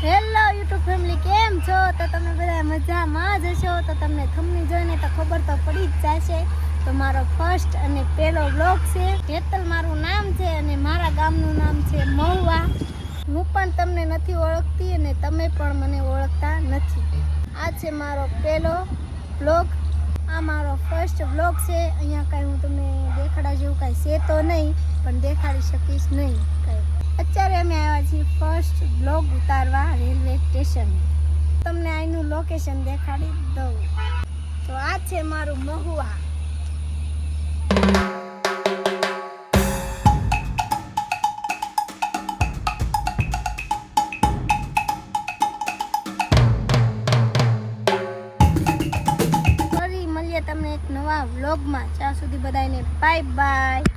Hello YouTube family, કેમ છો? તો તમે બધા મજામાં જ હશો. તો તમને થંબનેલ જોઈને તો ખબર તો પડી જ જશે. તો મારો ફર્સ્ટ અને પહેલો વ્લોગ છે. હેતલ મારું નામ છે અને મારા ગામનું નામ છે મહુવા. હું પણ તમને નથી ઓળખતી અને તમે પણ મને ઓળખતા નથી. આ છે મારો પહેલો વ્લોગ. આ મારો ફર્સ્ટ વ્લોગ છે. અહીંયા કાંઈ હું તમને દેખાડા જેવું કાંઈ છે તો નહીં, પણ દેખાડી શકીશ નહીં કાંઈ. અત્યારે અમે આવ્યા છીએ ફર્સ્ટ બ્લોગ ઉતારવા રેલવે સ્ટેશન. તમને અહીંનું લોકેશન દેખાડી દઉં. તો આ છે મારું મહુવા. ફરી મળીએ તમને એક નવા વ્લોગમાં. ત્યાં સુધી બધાને બાય બાય.